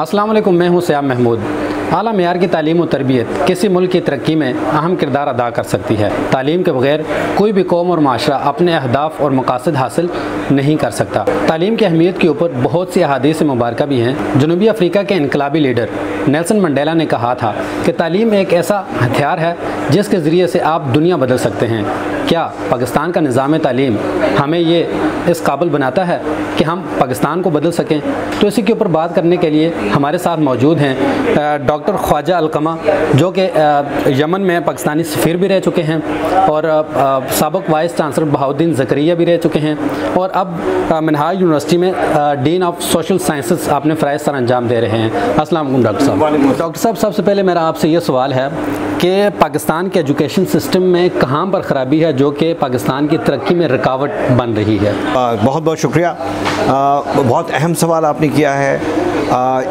अस्सलाम वालेकुम, मैं हूं सयाम महमूद। आला मेयार की तालीम और तरबियत किसी मुल्क की तरक्की में अहम किरदार अदा कर सकती है। तालीम के बगैर कोई भी कौम और माशरा अपने अहदाफ और मकासद हासिल नहीं कर सकता। तालीम की अहमियत के ऊपर बहुत सी अहादीस मुबारक भी हैं। जनूबी अफ्रीका के इनकलाबी लीडर नेल्सन मंडेला ने कहा था कि तालीम एक ऐसा हथियार है जिसके ज़रिए से आप दुनिया बदल सकते हैं। क्या पाकिस्तान का निज़ाम तालीम हमें ये इस काबिल बनाता है कि हम पाकिस्तान को बदल सकें? तो इसी के ऊपर बात करने के लिए हमारे साथ मौजूद हैं डॉक्टर ख्वाजा अलकमा, जो कि यमन में पाकिस्तानी सफ़ीर भी रह चुके हैं और साबिक़ वाइस चांसलर बहाउद्दीन ज़करिया भी रह चुके हैं और अब मिनहाज यूनिवर्सिटी में डीन ऑफ सोशल साइंसेस आपने फ़राइज़ सर अंजाम दे रहे हैं। अस्सलाम वालेकुम डॉक्टर साहब। डॉक्टर साहब, सबसे पहले मेरा आपसे ये सवाल है कि पाकिस्तान के एजुकेशन सिस्टम में कहाँ पर ख़राबी है जो कि पाकिस्तान की तरक्की में रुकावट बन रही है? बहुत बहुत शुक्रिया। बहुत अहम सवाल आपने किया है।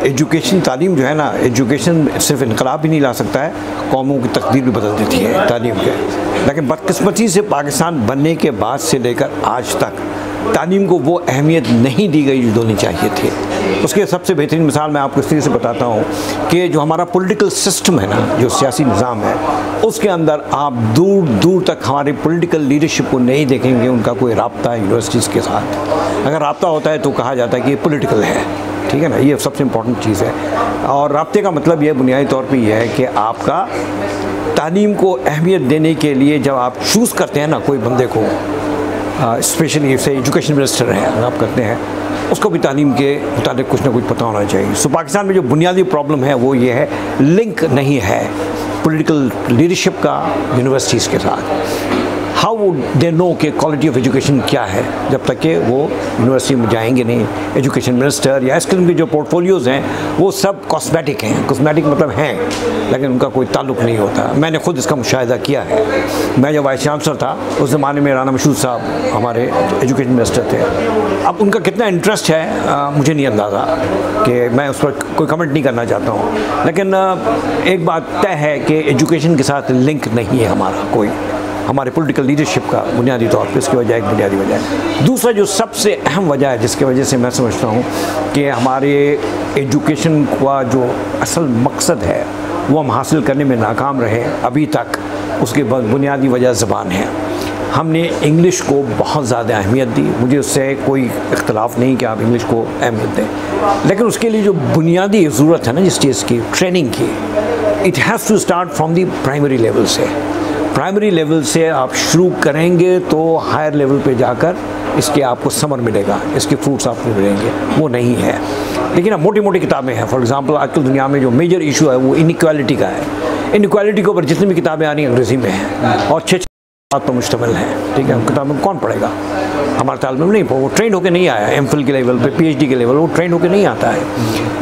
एजुकेशन तालीम जो है ना, एजुकेशन सिर्फ इनकलाब भी नहीं ला सकता है, कौमों की तकदीर भी बदल देती है तालीम के। लेकिन बदकिस्मती से पाकिस्तान बनने के बाद से लेकर आज तक तालीम को वो अहमियत नहीं दी गई जो देनी चाहिए थी। उसके सबसे बेहतरीन मिसाल मैं आपको इस तरीके से बताता हूँ कि जो हमारा पॉलिटिकल सिस्टम है ना, जो सियासी निज़ाम है, उसके अंदर आप दूर दूर तक हमारी पॉलिटिकल लीडरशिप को नहीं देखेंगे उनका कोई राब्ता यूनिवर्सिटीज़ के साथ। अगर राब्ता होता है तो कहा जाता है कि ये पॉलिटिकल है, ठीक है ना, ये सबसे इम्पोर्टेंट चीज़ है। और राब्ते का मतलब ये बुनियादी तौर पे ये है कि आपका तालीम को अहमियत देने के लिए जब आप चूज़ करते हैं ना कोई बंदे को, स्पेशली से एजुकेशन मिनिस्टर हैं अगर आप करते हैं, उसको भी तालीम के मुताबिक कुछ ना कुछ पता होना चाहिए। सो पाकिस्तान में जो बुनियादी प्रॉब्लम है वो ये है, लिंक नहीं है पॉलिटिकल लीडरशिप का यूनिवर्सिटीज़ के साथ। हाउ वुड दे नो कि क्वालिटी ऑफ एजुकेशन क्या है जब तक कि वो यूनिवर्सिटी में जाएंगे नहीं। एजुकेशन मिनिस्टर या इस किस्म के जो पोर्टफोलियोज़ हैं वो सब कॉस्मेटिक हैं। कॉस्मेटिक मतलब हैं लेकिन उनका कोई ताल्लुक़ नहीं होता। मैंने खुद इसका मुशाहिदा किया है। मैं जब वाइस चांसलर था उस ज़माने में राना मशहूद साहब हमारे एजुकेशन मिनिस्टर थे। अब उनका कितना इंटरेस्ट है मुझे नहीं अंदाज़ा, कि मैं उस पर कोई कमेंट नहीं करना चाहता हूँ। लेकिन एक बात तय है कि एजुकेशन के साथ लिंक नहीं है हमारा कोई, हमारे पॉलिटिकल लीडरशिप का बुनियादी तौर पे। इसकी वजह एक बुनियादी वजह है। दूसरा जो सबसे अहम वजह है जिसकी वजह से मैं समझता हूँ कि हमारे एजुकेशन का जो असल मकसद है वो हम हासिल करने में नाकाम रहे अभी तक, उसकी बुनियादी वजह ज़बान है। हमने इंग्लिश को बहुत ज़्यादा अहमियत दी, मुझे उससे कोई इख्तलाफ नहीं कि आप इंग्लिश को अहमियत दें, लेकिन उसके लिए जो बुनियादी ज़रूरत है ना जिस चीज़ की, ट्रेनिंग की, it has to start from the primary level से। प्राइमरी लेवल से आप शुरू करेंगे तो हायर लेवल पे जाकर इसके आपको समर मिलेगा, इसके फ्रूट्स आपको मिलेंगे। वो नहीं है। लेकिन अब मोटी मोटी किताबें हैं। फॉर एग्जांपल आजकल दुनिया में जो मेजर इशू है वो इनइक्वालिटी का है। इनइक्वालिटी के ऊपर जितनी भी किताबें आ रही हैं अंग्रेज़ी में हैं और 6 बात पर मुश्तमिल है, ठीक है। किताबों में कौन पढ़ेगा? हमारा तालिब नहीं, वो ट्रेंड होकर नहीं आया। एमफिल के लेवल पे, पीएचडी के लेवल, वो ट्रेंड होकर नहीं आता है।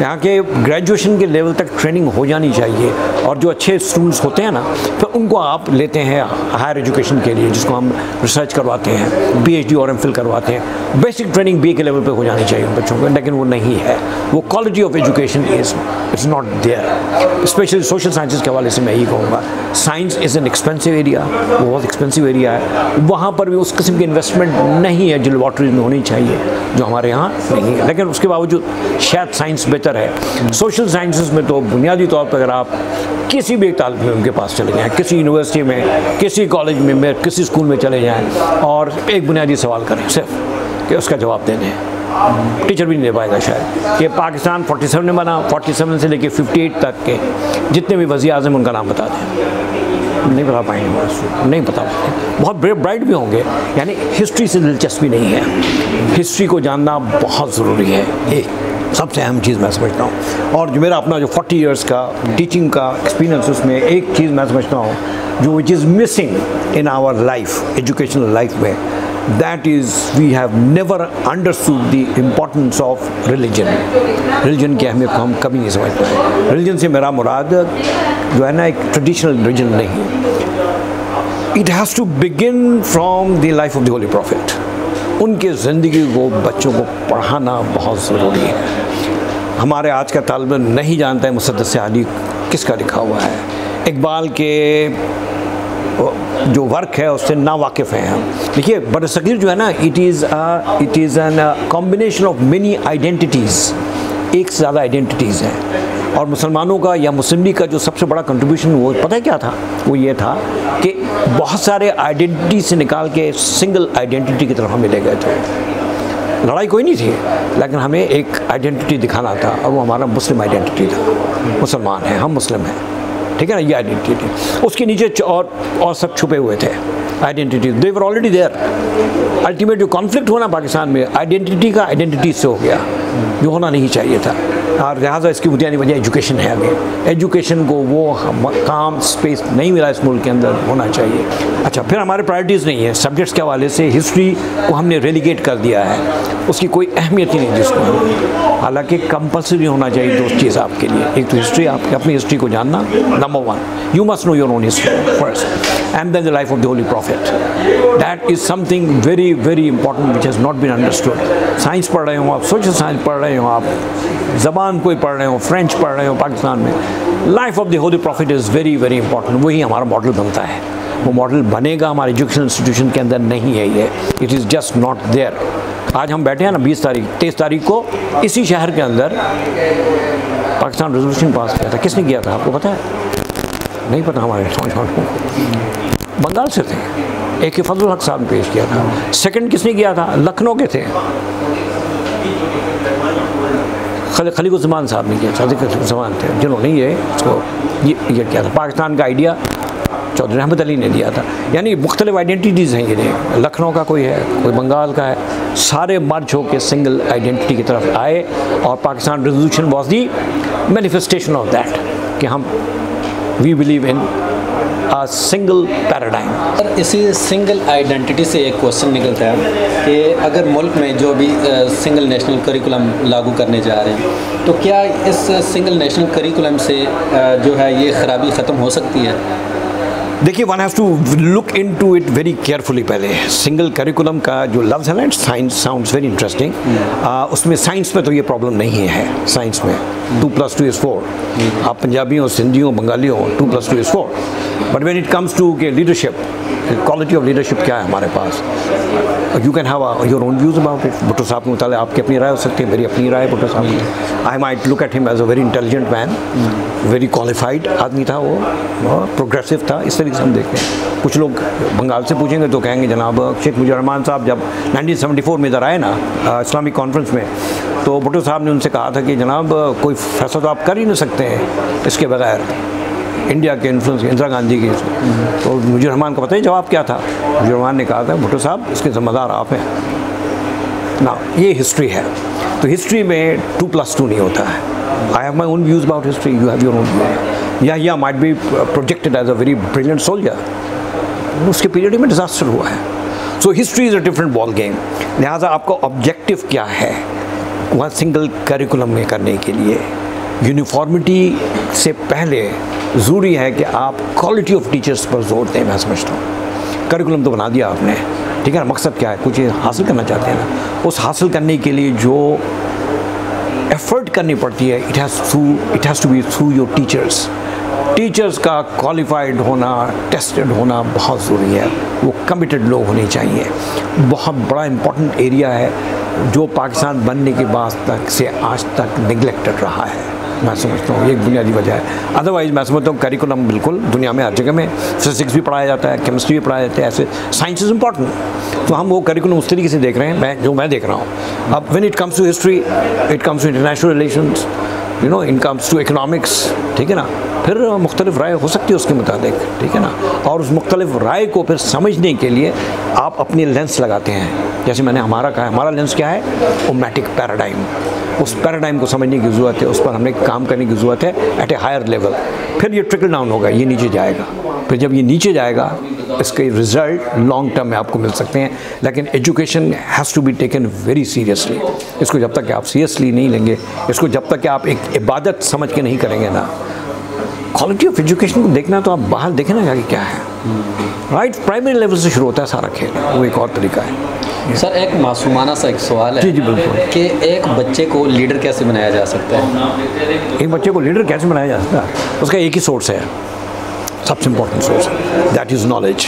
यहाँ के ग्रेजुएशन के लेवल तक ट्रेनिंग हो जानी चाहिए और जो अच्छे स्टूडेंट्स होते हैं ना फिर उनको आप लेते हैं हायर एजुकेशन के लिए, जिसको हम रिसर्च करवाते हैं, पीएचडी और एमफिल करवाते हैं। बेसिक ट्रेनिंग बीए के लेवल पे हो जानी चाहिए उन बच्चों को, लेकिन वो नहीं है। वो quality of education it's not there. Specially social sciences के हवाले से मैं यही कहूँगा, science is an expensive area, वो बहुत एक्सपेंसिव एरिया है। वहाँ पर भी उस किस्म की इन्वेस्टमेंट नहीं है जो लेबॉर्ट्रीज में होनी चाहिए, जो हमारे यहाँ नहीं है। लेकिन उसके बावजूद शायद साइंस बेहतर है। सोशल साइंसेस में तो बुनियादी तौर पर अगर आप किसी भी तालिब इल्म के पास चले जाएँ, किसी यूनिवर्सिटी में, किसी कॉलेज में, किसी स्कूल में चले जाएँ और एक बुनियादी सवाल करें सिर्फ कि उसका जवाब दे दें, टीचर भी नहीं दे पाएगा शायद, कि पाकिस्तान 47 में बना, 47 से लेके 58 तक के जितने भी वज़ीर आज़म उनका नाम बता दें, नहीं बता पाएंगे, नहीं बता पाएंगे। बहुत ब्राइट भी होंगे, यानी हिस्ट्री से दिलचस्पी नहीं है। हिस्ट्री को जानना बहुत ज़रूरी है, एक सबसे अहम चीज़ मैं समझता हूँ। और जो मेरा अपना जो 40 इयर्स का टीचिंग का एक्सपीरियंस, उसमें एक चीज़ मैं समझता हूँ जो which is missing in our life, educational life में, that is we have never understood the importance of religion। Religion की अहमियत को हम कभी नहीं समझ पाए। रिलीजन से मेरा मुराद जो है ना एक ट्रेडिशनल रिलीजन नहीं, it has to begin from the life of the holy prophet. उनके ज़िंदगी को बच्चों को पढ़ाना बहुत ज़रूरी है। हमारे आज का तालिब इल्म नहीं जानता है मुसद्दस अली किसका लिखा हुआ है। इकबाल के जो वर्क है उससे ना वाकिफ़ हैं हम। देखिए बरसगीर जो है ना, it is an combination of many identities एक से ज़्यादा आइडेंटिटीज़ हैं। और मुसलमानों का या मुस्लिम लीग का जो सबसे बड़ा कंट्रीब्यूशन वो पता है क्या था? वो ये था कि बहुत सारे आइडेंटिटी से निकाल के सिंगल आइडेंटिटी की तरफ हमें ले गए थे। लड़ाई कोई नहीं थी, लेकिन हमें एक आइडेंटिटी दिखाना था, और वो हमारा मुस्लिम आइडेंटिटी था। मुसलमान हैं, हम मुस्लिम हैं, ठीक है ना, ये आइडेंटिटी थी। उसके नीचे और सब छुपे हुए थे identity, they were already there. Ultimate जो कॉन्फ्लिक्ट हुआ ना पाकिस्तान में आइडेंटिटी का, आइडेंटिटी से हो गया, जो होना नहीं चाहिए था। और लिहाजा इसकी बुनियादी वजह एजुकेशन है। आगे एजुकेशन को वो काम स्पेस नहीं मिला इस मुल्क के अंदर, होना चाहिए। अच्छा, फिर हमारे प्रायोरिटीज़ नहीं है सब्जेक्ट्स के हवाले से। हिस्ट्री को हमने रेलीगेट कर दिया है, उसकी कोई अहमियत ही नहीं जिसको, हालांकि कंपल्सरी होना चाहिए दो चीज़ आपके लिए। एक तो हिस्ट्री, आपकी अपनी हिस्ट्री को जानना, number one, you must know your own history first, and then the life of the holy prophet. That is something very very important which has not been understood. Science पढ़ रहे हो आप, social science पढ़ रहे हो आप, ज़बान कोई पढ़ रहे हो, फ्रेंच पढ़ रहे हो पाकिस्तान में, life of the holy profit is very very important. वही हमारा मॉडल बनता है। वो मॉडल बनेगा हमारे एजुकेशन इंस्टीट्यूशन के अंदर नहीं है ये, it is just not there. आज हम बैठे हैं ना 23 तारीख को इसी शहर के अंदर पाकिस्तान रेजोल्यूशन पास किया था। किसने किया था आपको पता है? नहीं पता हमारे को। बंगाल से थे, एक फजल हक साहब ने पेश किया था। सेकंड किसने किया था? लखनऊ के थे, खलीकुज़्ज़मान साहब ने किया, खलीकुज़्ज़मान थे जिन्होंने ये किया था। पाकिस्तान का आइडिया चौधरी रहमत अली ने दिया था। यानी मुख्तलिफ आइडेंटिटीज़ हैं ये, लखनऊ का कोई है, कोई बंगाल का है, सारे मर्ज होकर सिंगल आइडेंटिटी की तरफ आए। और Pakistan resolution was the manifestation of that कि हम we believe in a single paradigm। इसी सिंगल आइडेंटिटी से एक क्वेश्चन निकलता है कि अगर मुल्क में जो भी सिंगल नेशनल करिकुलम लागू करने जा रहे हैं, तो क्या इस सिंगल नेशनल करिकुलम से जो है ये ख़राबी ख़त्म हो सकती है? देखिए, one has to look into it very carefully. पहले सिंगल करिकुलम का जो लफ्ज़ है ना, साइंस साउंड्स वेरी इंटरेस्टिंग। उसमें साइंस में तो ये प्रॉब्लम नहीं है। साइंस में 2+2 is 4। आप पंजाबी हो, सिंधी हो, बंगाली हो, 2+2 is 4। But when it comes to के लीडरशिप, क्वालिटी ऑफ लीडरशिप क्या है हमारे पास, you can have your own views about it. Bhutto साहब के मुताबिक आपकी अपनी राय हो सकती है, मेरी अपनी राय भुट्टो साहब की। I might look at him as a very intelligent man, very qualified आदमी था वो, प्रोग्रेसिव था, इस तरीके से हम देखते हैं। कुछ लोग बंगाल से पूछेंगे तो कहेंगे जनाब शेख मुजीबुर रहमान साहब जब 1974 में इधर आए ना इस्लामिक कॉन्फ्रेंस में, तो भुट्टो साहब ने उनसे कहा था कि जनाब कोई फैसला तो आप कर ही नहीं सकते हैं इसके बगैर, इंडिया के इन्फ्लुएंस, इंदिरा गांधी की। तो मुजीबुर रहमान का पता ही जवाब क्या था? मुजीबुर रहमान ने कहा था भुट्टो साहब इसके ज़िम्मेदार आप हैं ना। ये हिस्ट्री है। तो हिस्ट्री में 2+2 नहीं होता है। I have my own views about history, you have your own view. या might be projected as a very brilliant soldier, उसके पीरियड में डिज़ास्टर हुआ है। So history is a different ball game. लिहाजा आपका ऑब्जेक्टिव क्या है वह सिंगल करिकुलम में करने के लिए? यूनिफॉर्मिटी से पहले ज़रूरी है कि आप क्वालिटी ऑफ टीचर्स पर जोर दें। मैं समझता हूँ करिकुलम तो बना दिया आपने, ठीक है ना, मकसद क्या है? कुछ हासिल करना चाहते हैं ना, उस हासिल करने के लिए जो एफर्ट करनी पड़ती है, it has to be through your teachers. Teachers का क्वालिफाइड होना, टेस्टेड होना बहुत ज़रूरी है। वो कमिटेड लोग होने चाहिए। बहुत बड़ा इम्पोर्टेंट एरिया है जो पाकिस्तान बनने के बाद तक से आज तक निगलेक्टेड रहा है। मैं समझता हूँ एक बुनियादी वजह है। अदरवाइज़ मैं समझता हूँ करिकुलम बिल्कुल दुनिया में हर जगह में फिज़िक्स भी पढ़ाया जाता है, केमिस्ट्री भी पढ़ाया जाता है, ऐसे साइंस इज़ इम्पॉर्टेंट। तो हम वो करिकुलम उस तरीके से देख रहे हैं जो मैं देख रहा हूँ। अब when it comes to history, it comes to international relations, you know, it comes to economics, ठीक है ना, फिर मुख्तलिफ राय हो सकती है उसके मुताबिक, ठीक है ना। और उस मुख्तलिफ राय को फिर समझने के लिए आप अपनी लेंस लगाते हैं। जैसे मैंने हमारा कहा, हमारा लेंस क्या है? ओमेटिक पैराडाइम। उस पैराडाइम को समझने की ज़रूरत है, उस पर हमें काम करने की ज़रूरत है एट ए हायर लेवल। फिर ये ट्रिकल डाउन होगा, ये नीचे जाएगा। फिर जब ये नीचे जाएगा इसके रिज़ल्ट लॉन्ग टर्म में आपको मिल सकते हैं। लेकिन education has to be taken very seriously. इसको जब तक कि आप सीरियसली नहीं लेंगे, इसको जब तक कि आप एक इबादत समझ के नहीं करेंगे ना, क्वालिटी ऑफ एजुकेशन को देखना तो आप बाहर देखें ना कि क्या है। राइट, प्राइमरी लेवल से शुरू होता है सारा खेल, वो एक और तरीका है। सर एक मासूमाना सा एक सवाल है। जी बिल्कुल, कि एक बच्चे को लीडर कैसे बनाया जा सकता है? एक बच्चे को लीडर कैसे बनाया जा सकता है? उसका एक ही सोर्स है, सबसे important source, that is knowledge.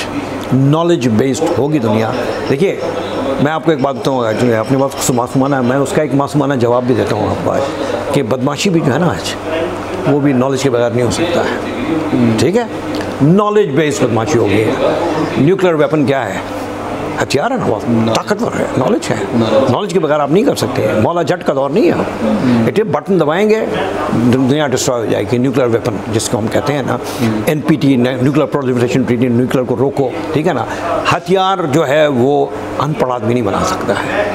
Knowledge based होगी दुनिया। देखिए मैं आपको एक बात बताऊँ, एक्चुअली अपने पास मासूमाना, मैं उसका एक मासूमाना जवाब भी देता हूँ आपको आज, कि बदमाशी भी जो है ना आज, वो भी नॉलेज के बगैर नहीं हो सकता है। ठीक है, नॉलेज बेस्ड बदमाशी हो गई है। न्यूक्लियर वेपन क्या है? हथियार है ना, बहुत ताकतवर है, नॉलेज है। नॉलेज के बगैर आप नहीं कर सकते। मौला जट का दौर नहीं है। इतने बटन दबाएंगे दुनिया डिस्ट्रॉय हो जाएगी। न्यूक्लियर वेपन जिसको हम कहते हैं ना, NPT, nuclear proliferation treaty, nuclear को रोको, ठीक है ना। हथियार जो है वो अनपढ़ आदमी नहीं बना सकता है।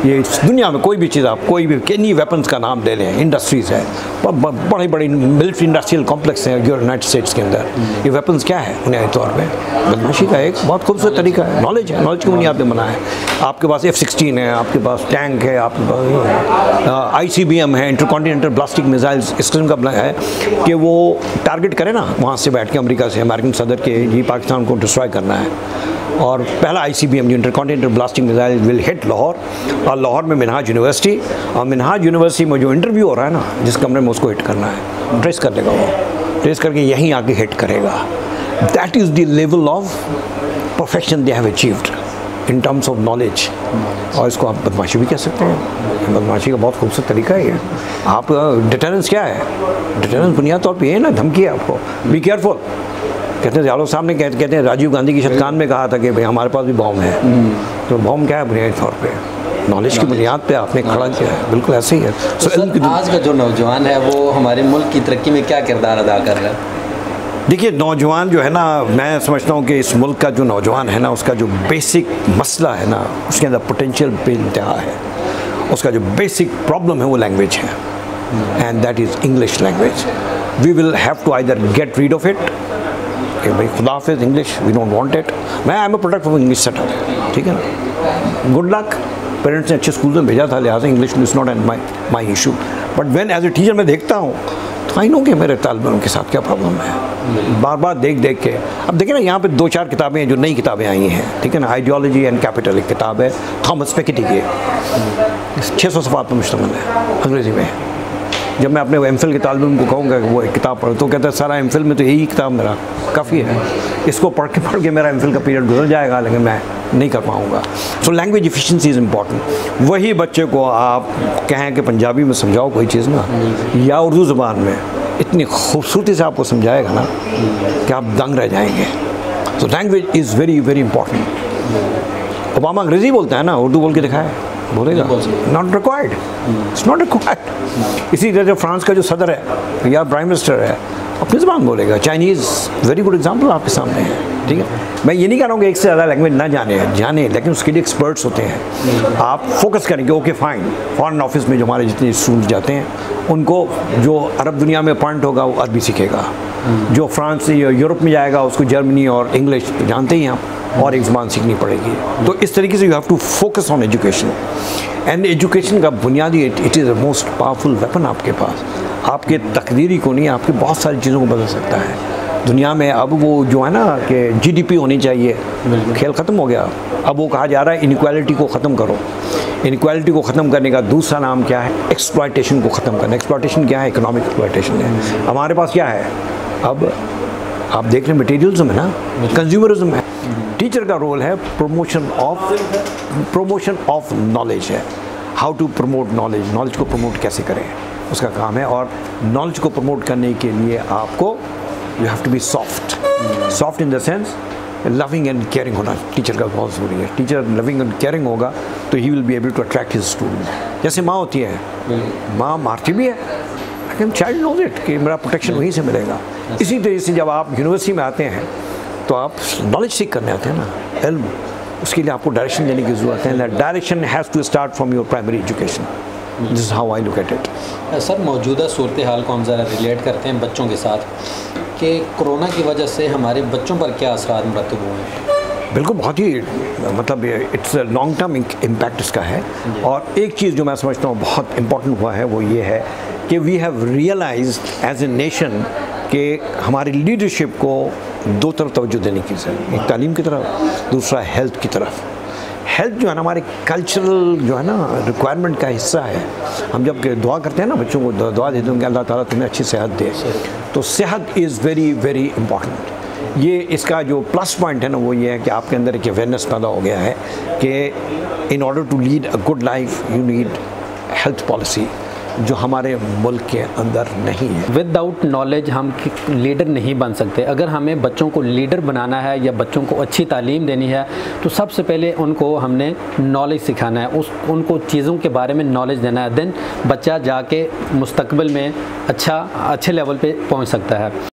ये दुनिया में कोई भी चीज़, आप कोई भी किन्हीं वेपन्स का नाम ले लें, इंडस्ट्रीज़ है, बड़ी बड़ी मिलिट्री इंडस्ट्रियल कॉम्प्लेक्स हैं यूनाइटेड स्टेट्स के अंदर। ये वेपन्स क्या है बुनियादी तौर पे? बदमाशी का एक बहुत खूबसूरत तरीका है। नॉलेज है, नॉलेज की बुनियाद पे बना है। आपके पास F-16 है, आपके पास टैंक है, आपके पास ICBM है, इंटरकॉन्टिनेंटल ब्लास्टिक मिसाइल्स इस किस्म का है कि वो टारगेट करे ना वहाँ से बैठ के, अमेरिका से, अमेरिकन सदर के, ये पाकिस्तान को डिस्ट्रॉय करना है। और पहला ICBM जो intercontinental blasting missile will hit Lahore, और लाहौर में मिनहाज यूनिवर्सिटी, और मिनहाज यूनिवर्सिटी में जो इंटरव्यू हो रहा है ना, जिस कमरे में उसको हिट करना है, ट्रेस कर लेगा वो, ट्रेस करके यहीं आके हिट करेगा। That is the level of perfection they have achieved in terms of knowledge. और इसको आप बदमाशी भी कह सकते हैं। बदमाशी का बहुत खूबसूरत तरीका है ये। आप डिटरेंस क्या है? डिटरेंस बुनियादी तौर पर ये है ना, धमकी है आपको, बी केयरफुल। कहते हैं ज़ियाउल साहब ने कहते हैं राजीव गांधी की शतकान में कहा था कि भाई हमारे पास भी बॉम्ब है। तो बॉम्ब क्या है बुनियादी तौर पे? नॉलेज की बुनियाद पे आपने खड़ा किया है। बिल्कुल ऐसे ही है। तो आज का जो नौजवान है वो हमारे मुल्क की तरक्की में क्या किरदार अदा कर रहा है? देखिए, नौजवान जो है ना, मैं समझता हूँ कि इस मुल्क का जो नौजवान है ना, उसका जो बेसिक मसला है ना, उसके अंदर पोटेंशियल बेइंतहा है। उसका जो बेसिक प्रॉब्लम है वो लैंग्वेज है, and that is English language. We will have to either get rid of it, भाई खुदा हाफिज़ English, we don't want it. मैं I am a product of English setup, ठीक है ना। गुड लक, पेरेंट्स ने अच्छे स्कूल में भेजा था, लिहाजा English is not and my issue. But when as a teacher मैं देखता हूँ तो आई नो कि मेरे तालिबानों के साथ क्या प्रॉब्लम है। बार बार देख देख के, अब देखिए ना, यहाँ पे 2-4 किताबें हैं जो नई किताबें आई हैं, ठीक है ना। आइडियोलॉजी एंड कैपिटल एक किताब है थॉमस पैकेटी की, 600 सफ़ात पर मुश्तमिल है, अंग्रेज़ी में। जब मैं अपने एमफिल के तालिब इल्म को कहूँगा कि वो एक किताब पढ़ो, तो कहता है सारा एमफिल में तो यही किताब मेरा काफ़ी है, इसको पढ़ के मेरा एमफिल का पीरियड गुजर जाएगा, लेकिन मैं नहीं कर पाऊँगा। So language efficiency is important. वही बच्चे को आप कहें कि पंजाबी में समझाओ कोई चीज़ ना, या उर्दू ज़बान में, इतनी खूबसूरती से आपको समझाएगा ना कि आप दंग रह जाएंगे। So language is very very important. Obama अंग्रेज़ी बोलता है ना, उर्दू बोल के दिखाए, बोलेगा? Not required, it's not required. इसी तरह फ्रांस का जो सदर है या प्राइम मिनिस्टर है, अपनी ज़बान बोलेगा। चाइनीज़ वेरी गुड एग्जाम्पल आपके सामने है, ठीक है। मैं ये नहीं कह रहा हूँ कि एक से ज़्यादा लैंग्वेज ना जाने, लेकिन उसके लिए एक्सपर्ट्स होते हैं। आप फोकस करेंगे, ओके फाइन। फॉरेन ऑफिस में जो हमारे जितने स्टूडेंट जाते हैं, उनको जो अरब दुनिया में पॉइंट होगा वो अरबी सीखेगा। जो फ्रांस या यूरोप में जाएगा उसको जर्मनी और इंग्लिश जानते ही आप, और एक ज़बान सीखनी पड़ेगी। तो इस तरीके से you have to focus on education, and education का बुनियादी it is the most powerful weapon आपके पास। आपके तकदीरी को नहीं, आपकी बहुत सारी चीज़ों को बदल सकता है दुनिया में। अब वो जो है ना कि GDP होनी चाहिए, खेल ख़त्म हो गया। अब वो कहा जा रहा है इनइक्वालिटी को ख़त्म करो। इनइक्वालिटी को ख़त्म करने का दूसरा नाम क्या है? एक्सप्लॉयटेशन को ख़त्म करना। एक्सप्लॉयटेशन क्या है? इकोनॉमिक एक्सप्लॉयटेशन है। हमारे पास क्या है? अब आप देख रहे हैं मटेरियलिज्म है ना, कंज्यूमरिज्म है। टीचर का रोल है प्रमोशन ऑफ नॉलेज है। How to promote knowledge, knowledge को प्रमोट कैसे करें, उसका काम है। और नॉलेज को प्रमोट करने के लिए आपको you have to be soft in the sense loving and caring होना टीचर का बहुत ज़रूरी है। टीचर लविंग एंड केयरिंग होगा तो ही will be able to attract his student. जैसे माँ होती है, माँ मारती भी है, लेकिन चाइल्ड नोज इट कि मेरा प्रोटेक्शन वहीं से मिलेगा। इसी तरह से जब आप यूनिवर्सिटी में आते हैं तो आप नॉलेज सीख करने आते हैं ना, इल्म, उसके लिए आपको डायरेक्शन देने की ज़रूरत है। Direction has to start from your primary education. This is how I look at it. Sir, मौजूदा सूरत हाल को हम ज़रा रिलेट करते हैं बच्चों के साथ कि कोरोना की वजह से हमारे बच्चों पर क्या असरात मरतब हुए हैं? बिल्कुल, बहुत ही मतलब इट्स लॉन्ग टर्म इम्पैक्ट इसका है। और एक चीज़ जो मैं समझता हूँ बहुत इम्पॉर्टेंट हुआ है वो ये है कि we have realized as a nation कि हमारी लीडरशिप को दो तरफ तवज्जो देने की ज़रूरत है। एक तालीम की तरफ, दूसरा हेल्थ की तरफ। हेल्थ जो है ना हमारे कल्चरल जो है ना रिक्वायरमेंट का हिस्सा है। हम जब दुआ करते हैं ना बच्चों को, दुआ देते हैं कि अल्लाह ताला तुम्हें अच्छी सेहत दे, तो सेहत इज़ वेरी वेरी इंपॉर्टेंट। ये इसका जो प्लस पॉइंट है ना वो ये है कि आपके अंदर एक अवेयरनेस पैदा हो गया है कि in order to lead a good life you need health policy, जो हमारे मुल्क के अंदर नहीं है। विदाउट नॉलेज हम लीडर नहीं बन सकते। अगर हमें बच्चों को लीडर बनाना है या बच्चों को अच्छी तालीम देनी है तो सबसे पहले उनको हमने नॉलेज सिखाना है, उनको चीज़ों के बारे में नॉलेज देना है। देन बच्चा जाके मुस्तकबिल में अच्छे लेवल पे पहुंच सकता है।